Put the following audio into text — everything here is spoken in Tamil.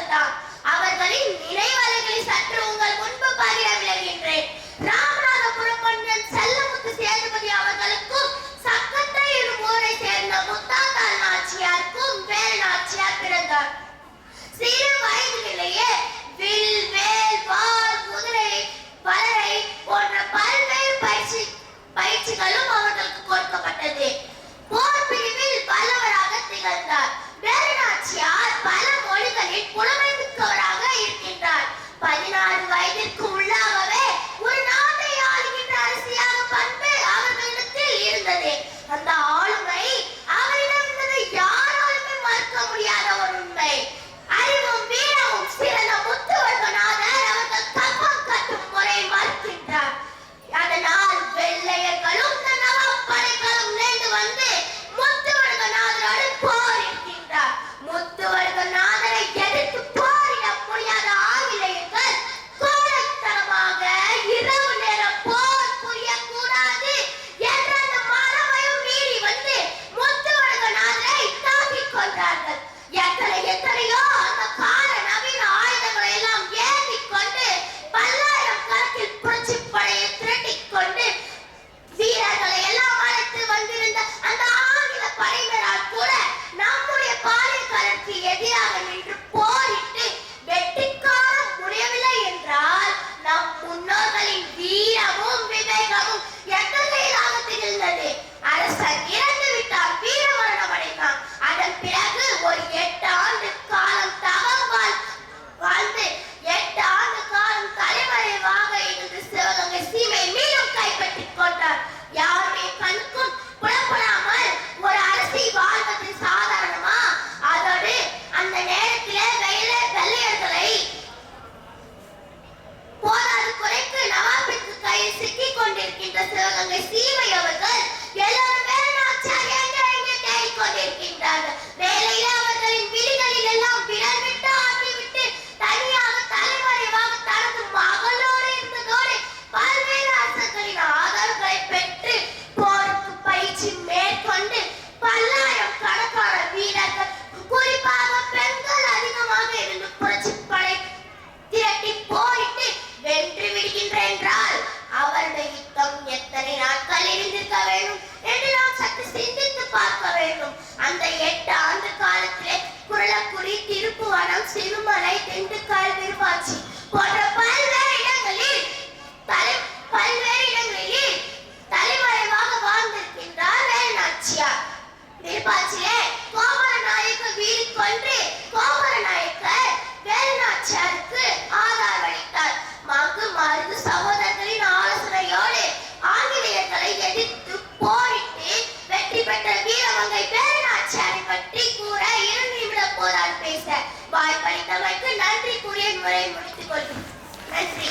அவர்கள் தான். அவர்களின் நினைவலைகளை சற்று உங்கள் முன்பு பகிர விளைகின்றேன். ராமநாதபுரம் மன்னன் செல்லமுத்து சேதுபதி அவர்களுக்கும் சக்கத்தை என்னும் ஊரை சேர்ந்த முத்தாத்தாள் நாச்சியாருக்கும் வேல் நாச்சியார் பிறந்தார். சிறு வயதிலேயே வில், வேல், வாள், குதிரை, வளரை போன்ற பல்வேறு பயிற்சிகளும் அவர்களுக்கு கொடுக்கப்பட்டது. போர் பிரிவில் வல்லவராக திகழ்ந்தார். வேலு நாச்சியார் பல மொழிகளில் புலமை மிக்கவராக இருக்கின்றார். 16 வயதிற்கு உள்ளாகவே ஒரு நாட்டை ஆளுகின்ற அரசியாக பண்பு அவர்களிடத்தில் இருந்தது. அந்த ஆளுமை அவரிடம் இருந்தது யாராலுமே மறுக்க முடியாத ஒரு உண்மை. அறிவும் வீரமும் சிறந்த முத்துவர்கநாதர் அவர்கள் கப்பம் கட்டும் முறை மறுக்கின்றார். அதனால் வெள்ளையர்களும் நவாப் படைகளும் நேர்ந்து வந்து முத்துவர்கநாதரோடு போரிடுகின்றார். முத்துவர்கநாதரை எதிர்த்து போரிட முடியாத ஆங்கிலேயர்கள் கோழைத்தனமாக இரவு நேரம் போர் புரியக்கூடாது என்ற அந்த மரபையும் மீறி வந்து முத்துவர்கநாதரை தாக்கிக் கொண்டார்கள். எத்தனையோ அந்த கால நவீன ஆயுதங்களை எல்லாம் ஏற்றிக் கொண்டு பல்லாயிரம் கணக்கில் புரட்சி படையை திரட்டிக் கொண்டு வீரர்களை எல்லாம் அழைத்து வந்திருந்த அந்த ஆங்கில படையினரால் கூட நம்முடைய பாளையக்காரருக்கு எதிராக நின்று போரிட்டு வெற்றிக்கார முடியவில்லை என்றால் நம் முன்னோர்களின் வீரமும் விவேகமும் எத்தகையதாக திகழ்ந்தது. அரசர் இறந்து விட்டார், வீரமரணம் அடைந்தான். அதன் பிறகு ஒரு 8 ஆண்டு காலம் தவம் வாழ்ந்து 8 ஆண்டு காலம் தலைமறைவாக இருந்து சிவகங்கை சீமை மீண்டும் கைப்பற்றிக் கொண்டார். யாருடைய கண்ணுக்கும் புலப்படாமல் ஒரு அரசி வாழ்வது சாதாரணமா? அதோடு அந்த நேரத்திலே வெள்ளையர்களை போதாது குறைக்கு நவாபிற்கு கையில் சிக்கிக் கொண்டிருக்கின்ற சிவகங்கை சீமை அவர்கள் எல்லாரும் வேலு நாச்சியார் எங்கே தேடிக் கொண்டிருக்கின்றார்கள். வேலையில அவர்களின் விழிகளில் எல்லாம் விரல் விட்டு ஆட்டிவிட்டு தனியாக தலைமறைவாக தனது மகளோடு இருந்ததோடு பல்வேறு அரசர்களின் ஆதரவுகளை பெற்று போருக்கு பயிற்சி மேற்கொண்டு பல்லாயிரம் கணக்கான வீரர்கள், குறிப்பாக பெண்கள் அதிகமாக இருந்து புரட்சி படை திரட்டி போரிட்டு வென்று விடுகின்ற என்றால் அவருடைய யுத்தம் எத்தனை நாட்கள் இருந்திருக்க வேண்டும் என்று நாம் சற்று சிந்தித்து பார்க்க வேண்டும். அந்த 8 ஆண்டு காலத்திலே குரலக்குடி, திருப்புவனம், சிறுமலை, திண்டுக்கல், விருப்பாட்சி போன்ற பல்வேறு இடங்களில் தலைமறைவாக வாழ்ந்திருக்கின்றார் வேலு நாச்சியார். விருப்பாட்சியிலே கோமரநாயக்கர் வீடு கொன்று கோமரநாயக்கர் வேலு நாச்சியாருக்கு ஆதரவளித்தார். மங்கு மருது சகோதரர்களின் ஆலோசனையோடு ஆங்கிலேயர்களை எதிர்த்து போரிட்டு வெற்றி பெற்ற வீரமங்கை வேலு நாச்சியாரை பற்றி கூற 2 நிமிடம் போதால் பேச வாய்ப்பளித்தமைக்கு நன்றி கூறிய முறை முடித்துக் கொள்கிறேன். நன்றி.